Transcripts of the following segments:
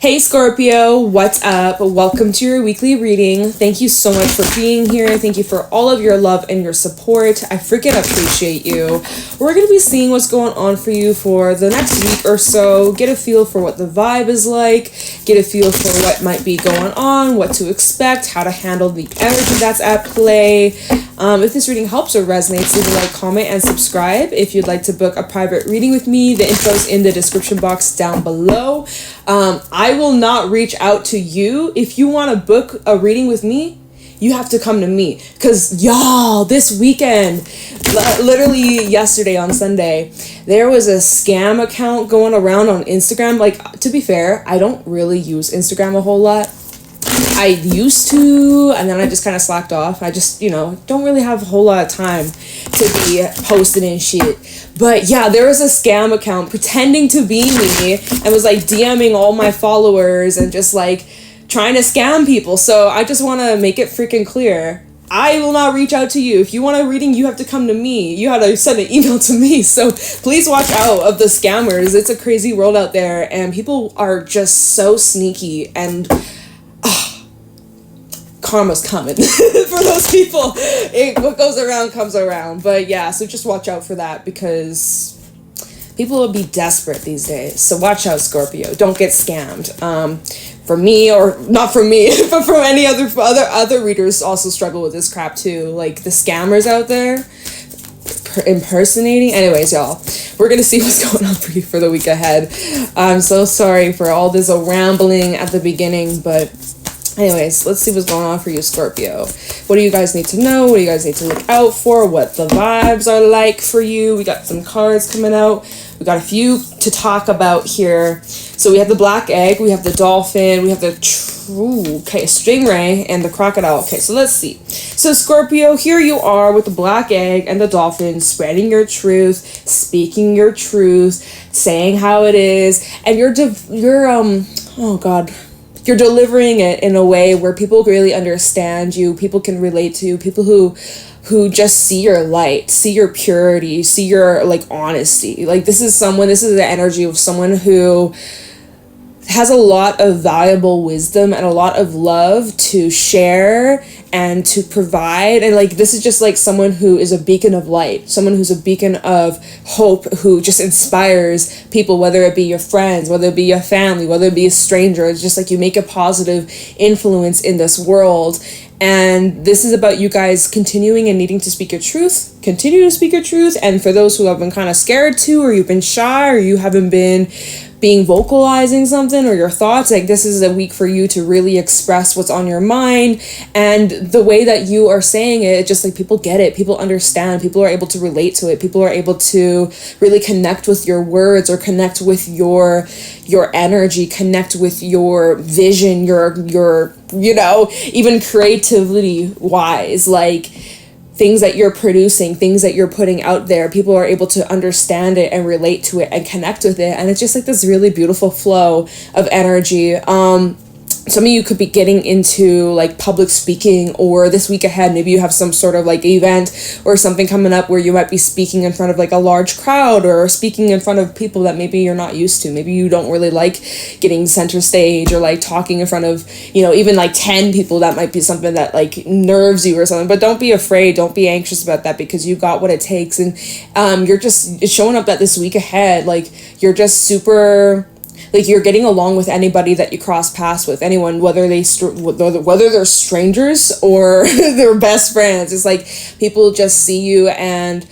Hey Scorpio, what's up? Welcome to your weekly reading. Thank you so much for being here. Thank you for all of your love and your support. I freaking appreciate you. We're going to be seeing what's going on for you for the next week or so. Get a feel for what the vibe is like. Get a feel for what might be going on, what to expect, how to handle the energy that's at play. If this reading helps or resonates, leave a like, comment, and subscribe. If you'd like to book a private reading with me, the info's in the description box down below. I will not reach out to you. If you want to book a reading with me, you have to come to me. Because, y'all, this weekend, literally yesterday on Sunday, there was a scam account going around on Instagram. Like, to be fair, I don't really use Instagram a whole lot. I used to, and then I just kind of slacked off. I just, don't really have a whole lot of time to be posting and shit. But yeah, there was a scam account pretending to be me and was like DMing all my followers and just like trying to scam people. So I just want to make it freaking clear. I will not reach out to you. If you want a reading, you have to come to me. You have to send an email to me. So please watch out of the scammers. It's a crazy world out there and people are just so sneaky and karma's coming for those people. What goes around comes around. But yeah, so just watch out for that because people will be desperate these days. So watch out, Scorpio. Don't get scammed. For me, or not for me, but from any other readers also struggle with this crap too. Like the scammers out there impersonating. Anyways, y'all, we're gonna see what's going on for you for the week ahead. I'm so sorry for all this rambling at the beginning, but anyways, let's see what's going on for you, Scorpio. What do you guys need to know? What do you guys need to look out for? What the vibes are like for you? We got some cards coming out. We got a few to talk about here. So we have the black egg, we have the dolphin, we have the stingray, and the crocodile. Okay, so let's see. So Scorpio, here you are with the black egg and the dolphin, spreading your truth, speaking your truth, saying how it is, and you're delivering it in a way where people really understand you, people can relate to you, people who just see your light, see your purity, see your honesty. This is the energy of someone who has a lot of valuable wisdom and a lot of love to share and to provide. And this is just someone who is a beacon of light, someone who's a beacon of hope, who just inspires people, whether it be your friends, whether it be your family, whether it be a stranger. It's just you make a positive influence in this world. And this is about you guys continuing and needing to speak your truth. Continue to speak your truth. And for those who have been kind of scared to, or you've been shy, or you haven't been vocalizing something or your thoughts, this is a week for you to really express what's on your mind. And the way that you are saying it, just people get it, people understand, people are able to relate to it, people are able to really connect with your words or connect with your energy, connect with your vision, your even creativity wise, things that you're producing, things that you're putting out there, people are able to understand it and relate to it and connect with it. And it's just this really beautiful flow of energy. Some of you could be getting into public speaking, or this week ahead, maybe you have some sort of event or something coming up where you might be speaking in front of a large crowd, or speaking in front of people that maybe you're not used to. Maybe you don't really like getting center stage, or talking in front of, even 10 people. That might be something that nerves you or something. But don't be afraid, don't be anxious about that, because you got what it takes. And it's showing up that this week ahead, you're just super you're getting along with anybody that you cross paths with, anyone, whether they're strangers or they're best friends. It's people just see you and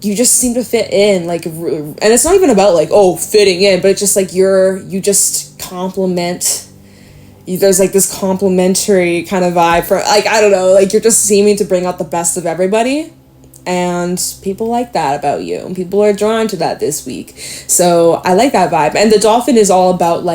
you just seem to fit in, and it's not even about fitting in, but it's just you just complement. There's this complimentary kind of vibe for I don't know, you're just seeming to bring out the best of everybody. And people like that about you, and people are drawn to that this week. So I like that vibe. And the dolphin is all about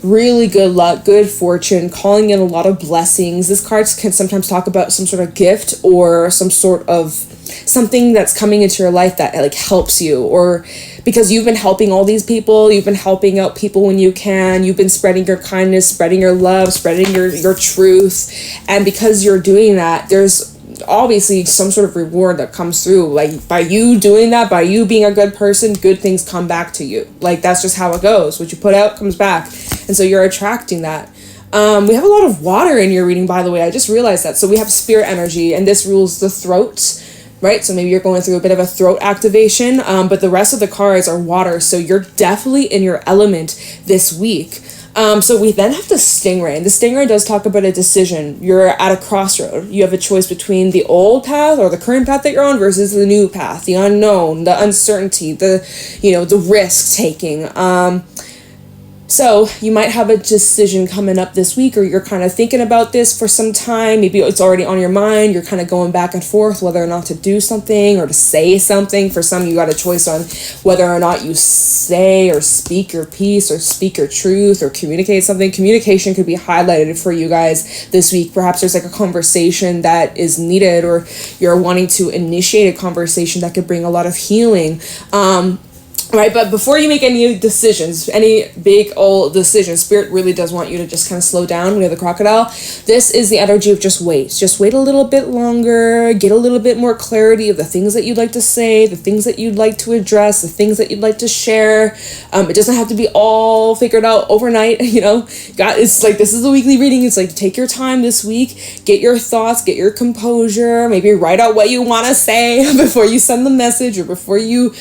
really good luck, good fortune, calling in a lot of blessings. This card can sometimes talk about some sort of gift or some sort of something that's coming into your life that helps you, or because you've been helping all these people, you've been helping out people when you can, you've been spreading your kindness, spreading your love, spreading your truth. And because you're doing that, there's obviously some sort of reward that comes through. Like, by you doing that, by you being a good person, good things come back to you. Like, that's just how it goes. What you put out comes back. And so you're attracting that. We have a lot of water in your reading, by the way. I just realized that. So we have spirit energy, and this rules the throat, right? So maybe you're going through a bit of a throat activation, but the rest of the cards are water. So you're definitely in your element this week. So we then have the stingray, and the stingray does talk about a decision. You're at a crossroad. You have a choice between the old path or the current path that you're on versus the new path, the unknown, the uncertainty, the risk taking. So you might have a decision coming up this week, or you're kind of thinking about this for some time. Maybe it's already on your mind. You're kind of going back and forth whether or not to do something or to say something. For some, you got a choice on whether or not you say or speak your piece or speak your truth or communicate something. Communication could be highlighted for you guys this week. Perhaps there's like a conversation that is needed, or you're wanting to initiate a conversation that could bring a lot of healing. Right, but before you make any decisions, any big old decisions, Spirit really does want you to just kind of slow down. We have the crocodile. This is the energy of just wait. Just wait a little bit longer, get a little bit more clarity of the things that you'd like to say, the things that you'd like to address, the things that you'd like to share. It doesn't have to be all figured out overnight, it's like, this is a weekly reading. It's like, take your time this week, get your thoughts, get your composure, maybe write out what you want to say before you send the message or before you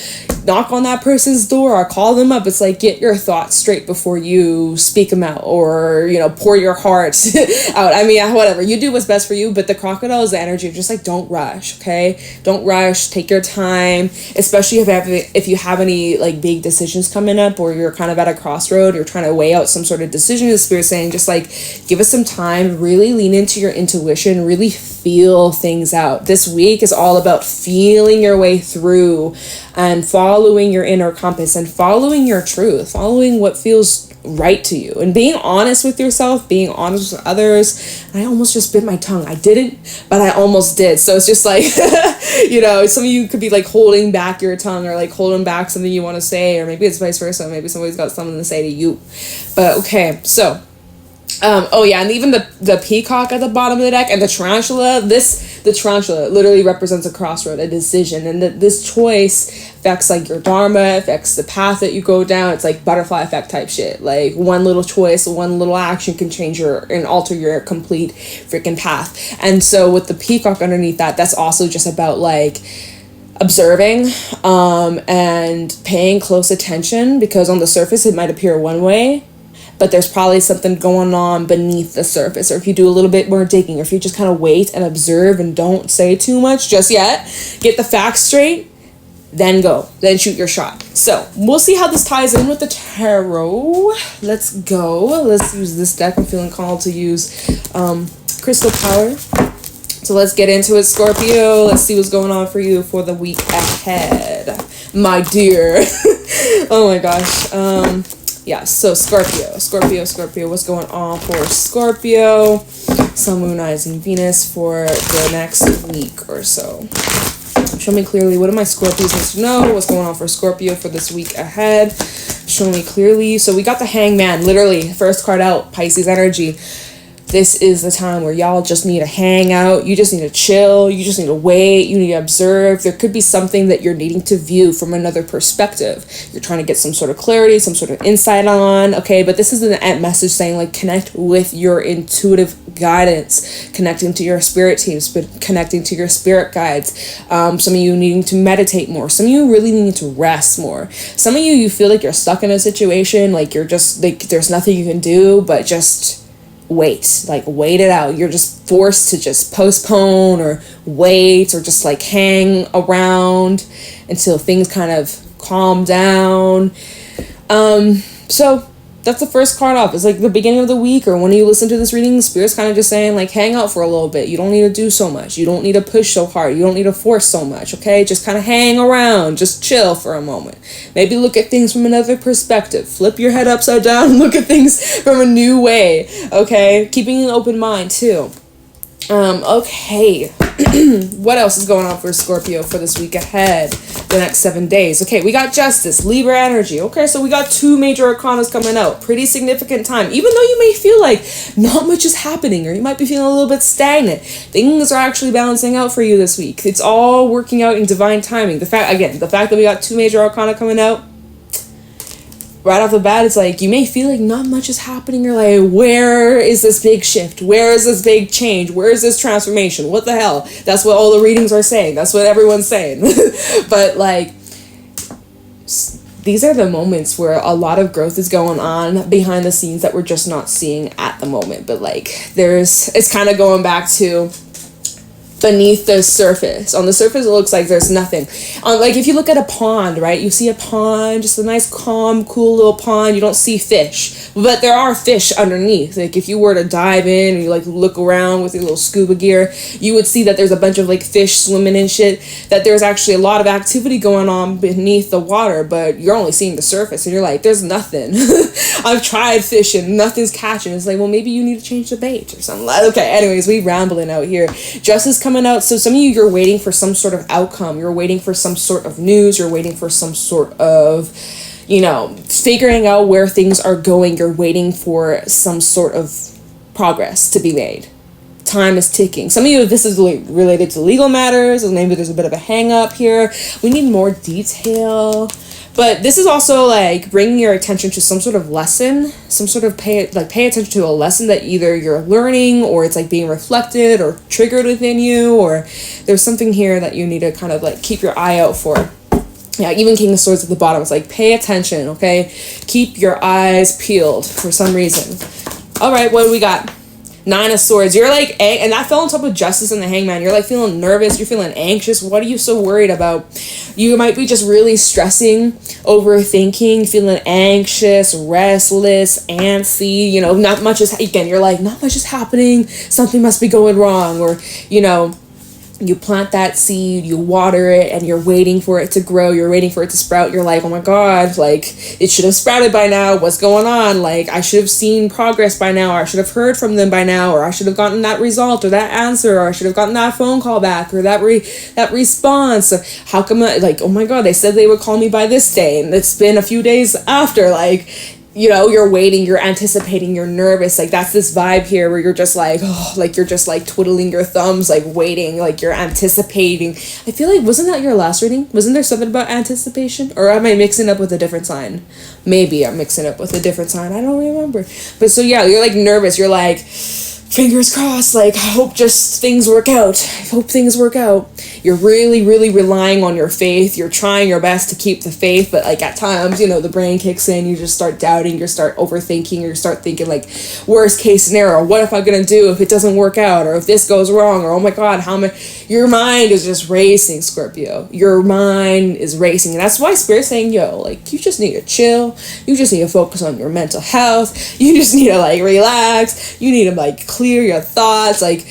knock on that person's door or call them up. It's like, get your thoughts straight before you speak them out, or pour your heart out. I mean, whatever, you do what's best for you. But the crocodile is the energy of just like, don't rush. Okay, don't rush, take your time, especially if you have any like big decisions coming up, or you're kind of at a crossroad, you're trying to weigh out some sort of decision. The Spirit saying, just like, give us some time, really lean into your intuition, really feel things out. This week is all about feeling your way through and following your inner compass and following your truth, following what feels right to you, and being honest with yourself, being honest with others. And I almost just bit my tongue. I didn't, but I almost did. So it's just like, some of you could be like holding back your tongue, or like holding back something you want to say, or maybe it's vice versa. Maybe somebody's got something to say to you. But okay, so and even the peacock at the bottom of the deck and the tarantula, the tarantula literally represents a crossroad, a decision, and this choice affects like your dharma, affects the path that you go down. It's like butterfly effect type shit. Like, one little choice, one little action can change and alter your complete freaking path. And so with the peacock underneath that's also just about like observing and paying close attention, because on the surface it might appear one way, but there's probably something going on beneath the surface. Or if you do a little bit more digging, or if you just kind of wait and observe and don't say too much just yet, get the facts straight, then shoot your shot. So we'll see how this ties in with the tarot. Let's go. Let's use this deck. I'm feeling called to use crystal power. So let's get into it, Scorpio. Let's see what's going on for you for the week ahead, my dear. Oh my gosh. So Scorpio, what's going on for Scorpio? Sun, Moon, Rising, Venus for the next week or so. Show me clearly, what do my Scorpios need to know? What's going on for Scorpio for this week ahead? Show me clearly. So we got the Hangman, literally, first card out, Pisces energy. This is the time where y'all just need to hang out. You just need to chill. You just need to wait. You need to observe. There could be something that you're needing to view from another perspective. You're trying to get some sort of clarity, some sort of insight on, okay? But this is an message saying, like, connect with your intuitive guidance, connecting to your spirit teams, but connecting to your spirit guides. Some of you needing to meditate more. Some of you really need to rest more. Some of you feel like you're stuck in a situation, like you're just, like, there's nothing you can do, but just wait it out. You're just forced to just postpone or wait, or just like hang around until things kind of calm down. So that's the first card off. It's like the beginning of the week, or when you listen to this reading, Spirit's kind of just saying, like, hang out for a little bit. You don't need to do so much. You don't need to push so hard. You don't need to force so much, okay? Just kind of hang around. Just chill for a moment. Maybe look at things from another perspective. Flip your head upside down and look at things from a new way, okay? Keeping an open mind, too. Okay. What else is going on for Scorpio for this week ahead, the next 7 days? Okay, we got Justice, Libra energy. Okay, so we got 2 major arcanas coming out. Pretty significant time. Even though you may feel like not much is happening, or you might be feeling a little bit stagnant, things are actually balancing out for you this week. It's all working out in divine timing. The fact that we got 2 major arcana coming out, right off the bat, it's like you may feel like not much is happening. You're like, where is this big shift? Where is this big change? Where is this transformation? What the hell? That's what all the readings are saying. That's what everyone's saying. But like, these are the moments where a lot of growth is going on behind the scenes that we're just not seeing at the moment. But like, it's kind of going back to beneath the surface. On the surface, it looks like there's nothing. Like if you look at a pond, right? You see a pond, just a nice, calm, cool little pond. You don't see fish, but there are fish underneath. Like if you were to dive in and you like look around with your little scuba gear, you would see that there's a bunch of like fish swimming and shit, that there's actually a lot of activity going on beneath the water, but you're only seeing the surface and you're like, there's nothing. I've tried fishing, nothing's catching. It's like, well, maybe you need to change the bait or something. Okay, anyways, we rambling out here. Justice coming out. So some of you, you're waiting for some sort of outcome. You're waiting for some sort of news. You're waiting for some sort of, figuring out where things are going. You're waiting for some sort of progress to be made. Time is ticking. Some of you, this is related to legal matters, or maybe there's a bit of a hang up here. We need more detail. But this is also like bringing your attention to some sort of lesson, some sort of pay attention to a lesson that either you're learning, or it's like being reflected or triggered within you, or there's something here that you need to kind of like keep your eye out for. Yeah, even King of Swords at the bottom. It's like, pay attention, okay? Keep your eyes peeled for some reason. All right, what do we got? 9 of Swords. You're like, and that fell on top of Justice and the Hangman. You're like feeling nervous. You're feeling anxious. What are you so worried about? You might be just really stressing, overthinking, feeling anxious, restless, antsy. Not much is, again, you're like, not much is happening. Something must be going wrong. Or, you plant that seed, you water it, and you're waiting for it to grow. You're waiting for it to sprout. You're like, oh my God, like, it should have sprouted by now. What's going on? Like, I should have seen progress by now, or I should have heard from them by now, or I should have gotten that result, or that answer, or I should have gotten that phone call back, or that response. How come, oh my God, they said they would call me by this day, and it's been a few days after, like, you're waiting, you're anticipating, you're nervous. Like, that's this vibe here where you're just like, oh, like you're just like twiddling your thumbs, like waiting, like you're anticipating. I feel like, wasn't that your last reading? Wasn't there something about anticipation? Or am I mixing up with a different sign? Maybe I'm mixing up with a different sign. I don't remember. But so yeah, you're like nervous. You're like, fingers crossed, like, I hope just things work out. I hope things work out. You're really, really relying on your faith. You're trying your best to keep the faith, but like at times, the brain kicks in, you just start doubting, you start overthinking, you start thinking like, worst case scenario, what am I gonna do if it doesn't work out, or if this goes wrong, or oh my God, your mind is just racing, Scorpio. Your mind is racing, and that's why Spirit's saying, like, you just need to chill, you just need to focus on your mental health, you just need to like relax, you need to like clear your thoughts, like,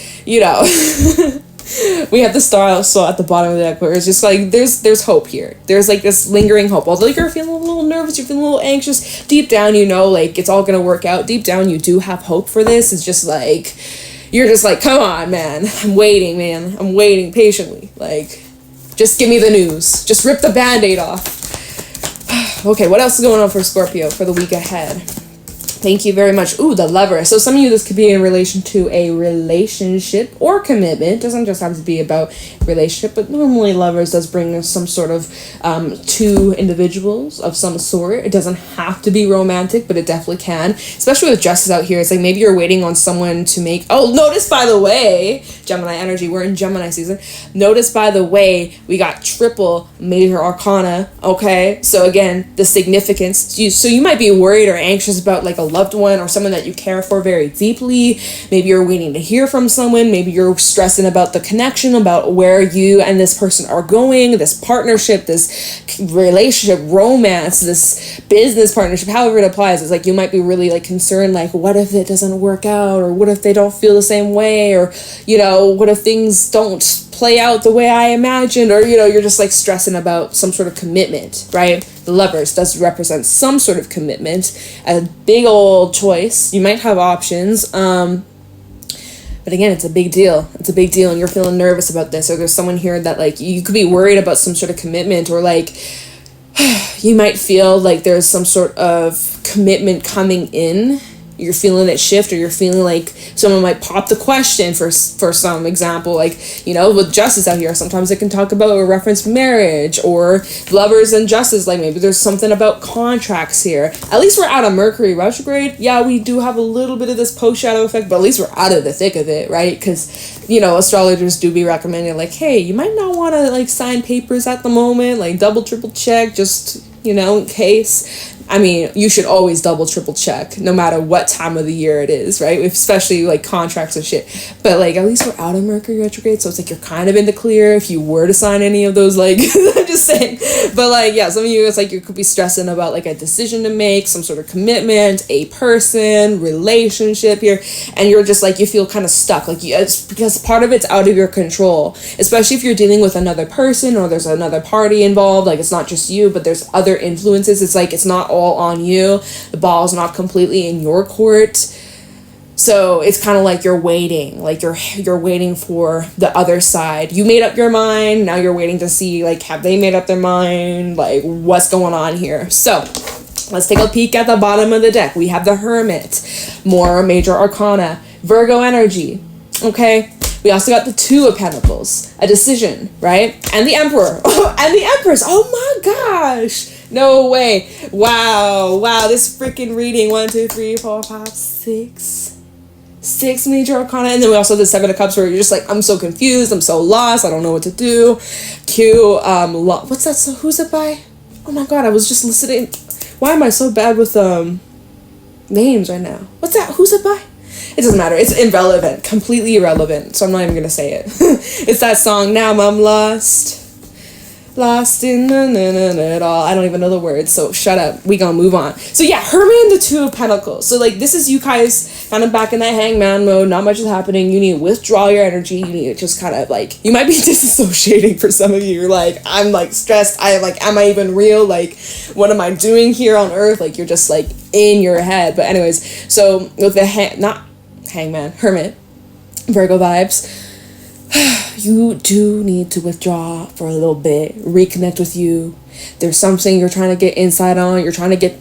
we have the star also at the bottom of the deck where it's just like there's hope here. There's like this lingering hope. Although you're feeling a little nervous, you're feeling a little anxious, deep down like it's all gonna work out. Deep down you do have hope for this. It's just like you're just like, come on, man. I'm waiting, man. I'm waiting patiently. Like, just give me the news. Just rip the Band-Aid off. Okay, what else is going on for Scorpio for the week ahead? Thank you very much. Ooh, the Lover. So some of you, this could be in relation to a relationship or commitment. It doesn't just have to be about relationship, but normally Lovers does bring some sort of two individuals of some sort. It doesn't have to be romantic, but it definitely can. Especially with Justice out here. It's like maybe you're waiting on someone to make... Oh, notice, by the way, Gemini energy. We're in Gemini season. Notice, by the way, we got triple major arcana. Okay? So again, the significance. So you might be worried or anxious about like a loved one or someone that you care for very deeply. Maybe you're waiting to hear from someone. Maybe you're stressing about the connection, about where you and this person are going, this partnership, this relationship, romance, this business partnership, however it applies. It's like you might be really like concerned, like, what if it doesn't work out, or what if they don't feel the same way, or what if things don't play out the way I imagined, or you're just like stressing about some sort of commitment, right? The Lovers does represent some sort of commitment, a big old choice. You might have options. But again, it's a big deal. It's a big deal, and you're feeling nervous about this, or there's someone here that like you could be worried about some sort of commitment, or like you might feel like there's some sort of commitment coming in. You're feeling it shift, or you're feeling like someone might pop the question for some example, like, you know, with justice out here, sometimes it can talk about or reference marriage or lovers and justice. Like maybe there's something about contracts here. At least we're out of Mercury retrograde. Yeah, we do have a little bit of this post shadow effect, but at least we're out of the thick of it, right? Because, you know, astrologers do be recommending like, hey, you might not want to like sign papers at the moment, like double triple check, just, you know, in case. I mean, you should always double, triple check no matter what time of the year it is, right? Especially like contracts and shit. But like, at least we're out of Mercury retrograde. So it's like, you're kind of in the clear if you were to sign any of those, like, I'm just saying. But like, yeah, some of you, it's like you could be stressing about like a decision to make, some sort of commitment, a person, relationship here. And you're just like, you feel kind of stuck. Like it's because part of it's out of your control, especially if you're dealing with another person or there's another party involved. Like it's not just you, but there's other influences. It's like, it's not all on you. The ball's not completely in your court. So it's kind of like you're waiting, like you're waiting for the other side. You made up your mind. Now you're waiting to see, like, have they made up their mind? Like, what's going on here? So let's take a peek at the bottom of the deck. We have the Hermit, more major arcana, Virgo energy. Okay. We also got the Two of Pentacles, a decision, right? And the Emperor. And the Empress. Oh my gosh. No way. Wow. This freaking reading. 1, 2, 3, 4, 5, 6. 6 major arcana. And then we also have the Seven of Cups, where you're just like, I'm so confused. I'm so lost. I don't know what to do. What's that song? Who's it by? Oh my god, I was just listening. Why am I so bad with names right now? What's that? Who's it by? It doesn't matter. It's irrelevant. Completely irrelevant. So I'm not even going to say it. It's that song, Now I'm Lost. Lost in it all. I don't even know the words, so shut up. We gonna move on. So yeah, Hermit and the Two of Pentacles. So like, this is you guys kind of back in that hangman mode. Not much is happening. You need to withdraw your energy. You need to just kind of like, you might be disassociating for some of you. You're like, I'm like stressed. Am I even real? Like, what am I doing here on earth? Like, you're just like in your head. But anyways, so with the hangman, Hermit, Virgo vibes. You do need to withdraw for a little bit, reconnect with you. There's something you're trying to get insight on. You're trying to get,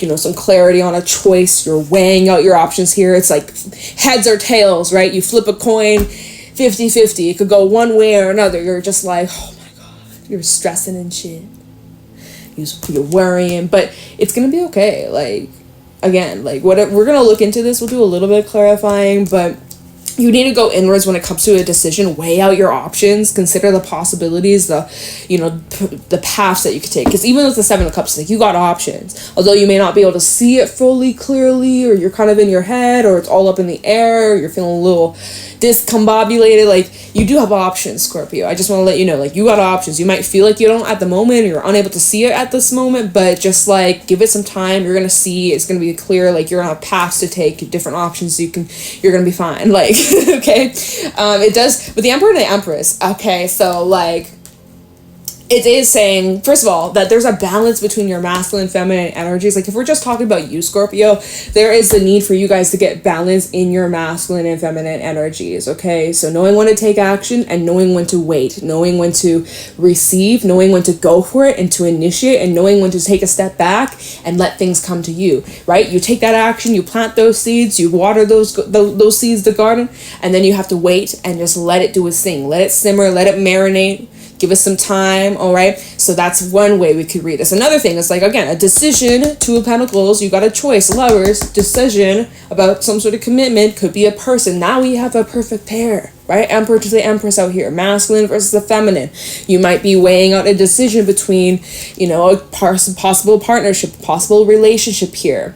you know, some clarity on a choice. You're weighing out your options here. It's like heads or tails, right? You flip a coin, 50-50. It could go one way or another. You're just like, oh my god, you're stressing and shit. You're worrying, but it's gonna be okay. Like, again, like, what we're gonna look into this. We'll do a little bit of clarifying, but you need to go inwards when it comes to a decision. Weigh out your options, consider the possibilities, the paths that you could take. Because even with the Seven of Cups, like, you got options. Although you may not be able to see it fully clearly, or you're kind of in your head, or it's all up in the air, or you're feeling a little discombobulated, like, you do have options, Scorpio. I just want to let you know, like, you got options. You might feel like you don't at the moment, or you're unable to see it at this moment, but just like, give it some time. You're gonna see, it's gonna be clear. Like, you're gonna have paths to take, different options, so you're gonna be fine. Like, okay, it does with the Emperor and the Empress. Okay, so like, it is saying, first of all, that there's a balance between your masculine and feminine energies. Like, if we're just talking about you, Scorpio, there is the need for you guys to get balance in your masculine and feminine energies, okay? So knowing when to take action and knowing when to wait, knowing when to receive, knowing when to go for it and to initiate, and knowing when to take a step back and let things come to you, right? You take that action, you plant those seeds, you water those seeds, the garden, and then you have to wait and just let it do its thing. Let it simmer, let it marinate. Give us some time, all right? So that's one way we could read this. Another thing is, like, again, a decision, Two of Pentacles, you got a choice, lovers, decision about some sort of commitment, could be a person. Now we have a perfect pair, right? Emperor to the Empress out here, masculine versus the feminine. You might be weighing out a decision between, you know, a possible partnership, possible relationship here.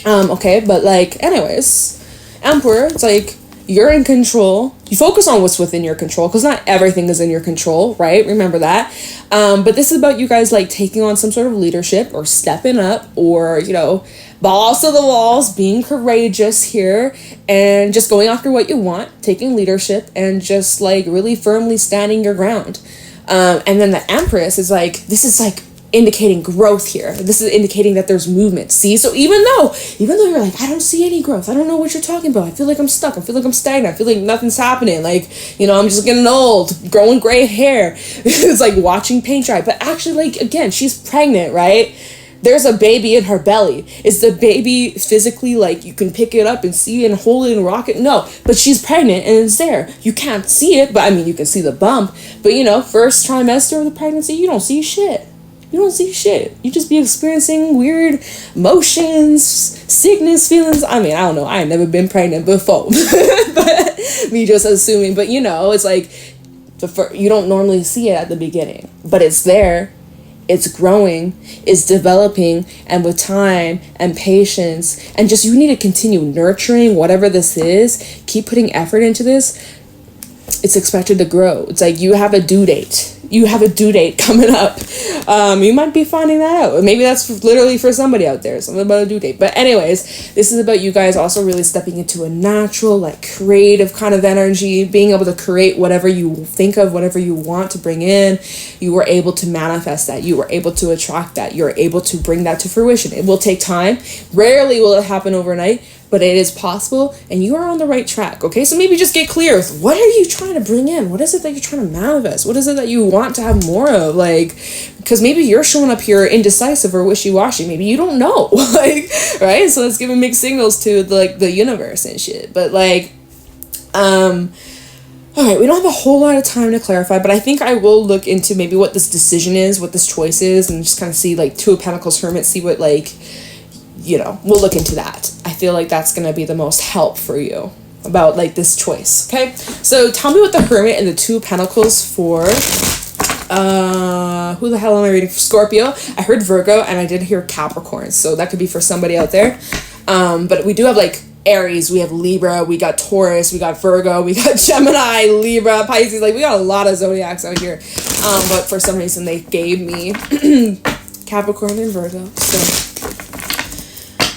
Okay, but like, anyways, Emperor, it's like, you're in control. You focus on what's within your control, because not everything is in your control, right? Remember that. But this is about you guys, like, taking on some sort of leadership, or stepping up, or, you know, balls to the walls, being courageous here, and just going after what you want, taking leadership, and just, like, really firmly standing your ground. And then the Empress is like, this is like indicating growth here. This is indicating that there's movement. See? So even though you're like, I don't see any growth, I don't know what you're talking about, I feel like I'm stuck, I feel like I'm stagnant, I feel like nothing's happening, like, you know, I'm just getting old, growing gray hair. It's like watching paint dry. But actually, like, again, she's pregnant, right? There's a baby in her belly. Is the baby physically, like, you can pick it up and see it and hold it and rock it? No, but she's pregnant and it's there. You can't see it, but I mean, you can see the bump. But, you know, first trimester of the pregnancy, you don't see shit. You don't see shit. You just be experiencing weird emotions, sickness, feelings. I mean, I don't know. I ain't never been pregnant before. But me just assuming. But, you know, it's like, you don't normally see it at the beginning. But it's there. It's growing. It's developing. And with time and patience, and just you need to continue nurturing whatever this is. Keep putting effort into this. It's expected to grow. It's like you have a due date. You have a due date coming up. You might be finding that out. Maybe that's literally for somebody out there. Something about a due date. But anyways, this is about you guys also really stepping into a natural, like, creative kind of energy, being able to create whatever you think of, whatever you want to bring in. You were able to manifest that. You were able to attract that. You're able to bring that to fruition. It will take time. Rarely will it happen overnight, but it is possible, and you are on the right track, okay? So maybe just get clear with what are you trying to bring in? What is it that you're trying to manifest? What is it that you want to have more of? Like, because maybe you're showing up here indecisive or wishy-washy. Maybe you don't know, like, right? So let's give mixed signals to, like, the universe and shit. But, like, all right, we don't have a whole lot of time to clarify, but I think I will look into maybe what this decision is, what this choice is, and just kind of see, like, Two of Pentacles, Hermit, see what, like, you know, we'll look into that. I feel like that's going to be the most help for you about, like, this choice, okay? So tell me what the Hermit and the Two of Pentacles for, who the hell am I reading for? Scorpio. I heard Virgo, and I did hear Capricorn, so that could be for somebody out there. But we do have, like, Aries, we have Libra, we got Taurus, we got Virgo, we got Gemini, Libra, Pisces, like, we got a lot of zodiacs out here. But for some reason, they gave me Capricorn and Virgo, so...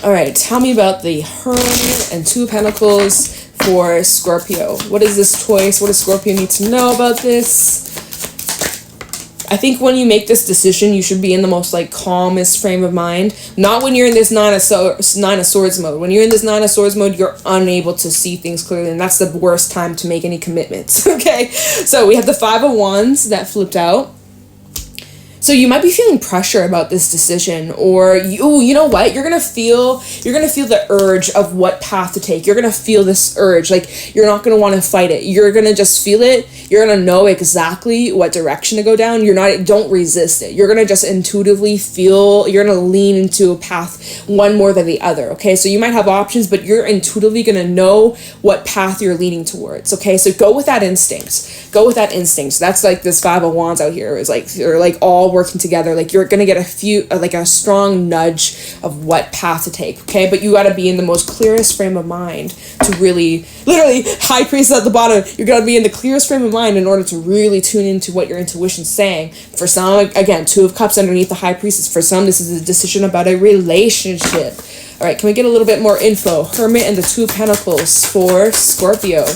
All right, tell me about the Hermit and Two of Pentacles for Scorpio. What is this choice? What does Scorpio need to know about this? I think when you make this decision, you should be in the most, like, calmest frame of mind. Not when you're in this Nine of Swords mode. When you're in this Nine of Swords mode, you're unable to see things clearly, and that's the worst time to make any commitments, okay? So we have the Five of Wands that flipped out. So you might be feeling pressure about this decision, or you know what? You're gonna feel the urge of what path to take. You're gonna feel this urge, like you're not gonna want to fight it. You're gonna just feel it. You're gonna know exactly what direction to go down. Don't resist it. You're gonna just intuitively feel. You're gonna lean into a path, one more than the other. Okay, so you might have options, but you're intuitively gonna know what path you're leaning towards. Okay, so go with that instinct. Go with that instinct. So that's like this Five of Wands out here is like they're like all working together. Like you're gonna get a strong nudge of what path to take. Okay, but you gotta be in the most clearest frame of mind to really, literally, High Priest at the bottom. You're gonna be in the clearest frame of mind in order to really tune into what your intuition's saying. For some, again, Two of Cups underneath the High Priestess. For some, this is a decision about a relationship. All right, can we get a little bit more info? Hermit and the Two of Pentacles for Scorpio.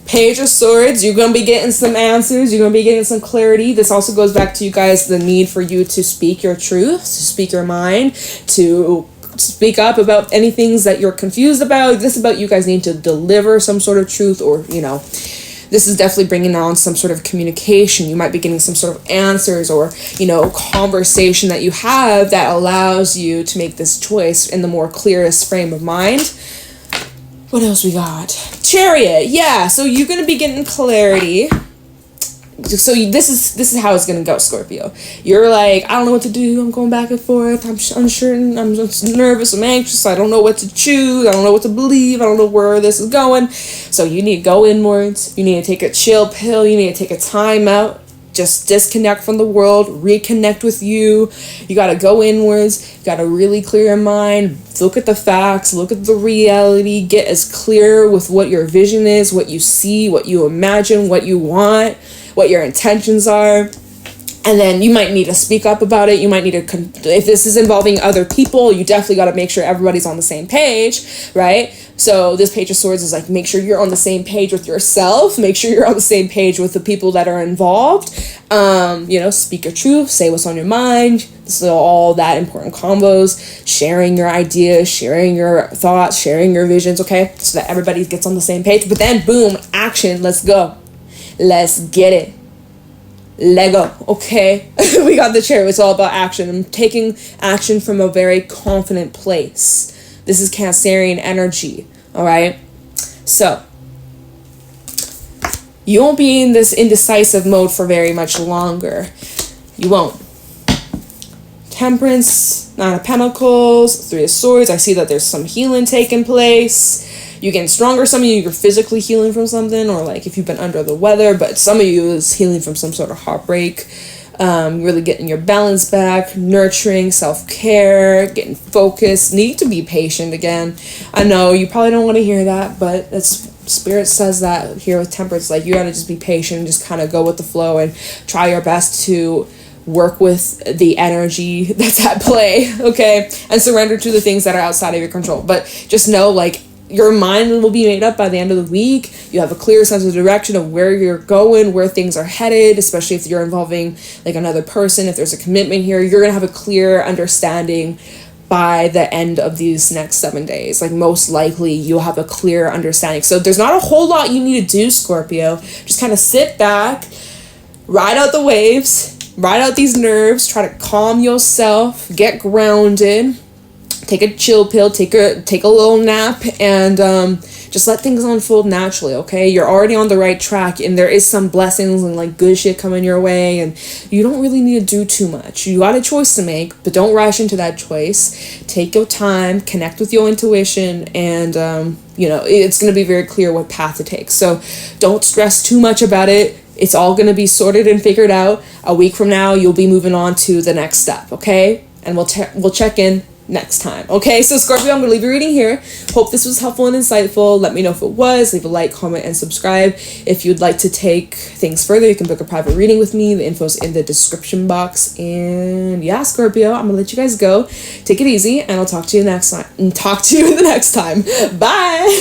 Page of Swords, you're going to be getting some answers. You're going to be getting some clarity. This also goes back to you guys, the need for you to speak your truth, to speak your mind, to speak up about any things that you're confused about. This is about you guys need to deliver some sort of truth, or, you know, this is definitely bringing on some sort of communication. You might be getting some sort of answers or, you know, conversation that you have that allows you to make this choice in the more clearest frame of mind. What else we got? Chariot. Yeah, so you're going to be getting clarity. So this is how it's going to go, Scorpio. You're like, I don't know what to do. I'm going back and forth. I'm uncertain. I'm just nervous. I'm anxious. I don't know what to choose. I don't know what to believe. I don't know where this is going. So you need to go inwards. You need to take a chill pill. You need to take a time out. Just disconnect from the world, reconnect with you. You got to go inwards. You got to really clear your mind. Look at the facts. Look at the reality. Get as clear with what your vision is, what you see, what you imagine, what you want, what your intentions are. And then you might need to speak up about it. You might need to, if this is involving other people, you definitely got to make sure everybody's on the same page, right? So this Page of Swords is like, make sure you're on the same page with yourself. Make sure you're on the same page with the people that are involved. Speak your truth, say what's on your mind. So all that important combos, sharing your ideas, sharing your thoughts, sharing your visions, okay? So that everybody gets on the same page. But then, boom, action, let's go. Let's get it. Lego, okay? We got the chair. It's all about action. I'm taking action from a very confident place. This is Cancerian energy, all right? So, you won't be in this indecisive mode for very much longer. You won't. Temperance, Nine of Pentacles, Three of Swords. I see that there's some healing taking place. You're getting stronger. Some of you, you're physically healing from something, or like if you've been under the weather, but some of you is healing from some sort of heartbreak. Really getting your balance back, nurturing, self-care, getting focused. Need to be patient again. I know you probably don't want to hear that, but that's Spirit says that here with Temperance. Like, you gotta just be patient, just kind of go with the flow and try your best to work with the energy that's at play, okay? And surrender to the things that are outside of your control. But just know, like, your mind will be made up by the end of the week. You have a clear sense of direction of where you're going, where things are headed, especially if you're involving like another person. If there's a commitment here, you're going to have a clear understanding by the end of these next 7 days. Like, most likely you'll have a clear understanding. So there's not a whole lot you need to do, Scorpio. Just kind of sit back, ride out the waves, ride out these nerves, try to calm yourself, get grounded. Take a chill pill, take a little nap, and just let things unfold naturally, okay? You're already on the right track, and there is some blessings and like good shit coming your way, and you don't really need to do too much. You got a choice to make, but don't rush into that choice. Take your time, connect with your intuition, and it's going to be very clear what path to take. So don't stress too much about it. It's all going to be sorted and figured out. A week from now, you'll be moving on to the next step, okay? And we'll check in next time, okay? So Scorpio, I'm gonna leave your reading here. Hope this was helpful and insightful. Let me know if it was. Leave a like, comment, and subscribe. If you'd like to take things further, you can book a private reading with me. The info's in the description box. And yeah, Scorpio, I'm gonna let you guys go. Take it easy, and I'll talk to you next time. Talk to you the next time. Bye.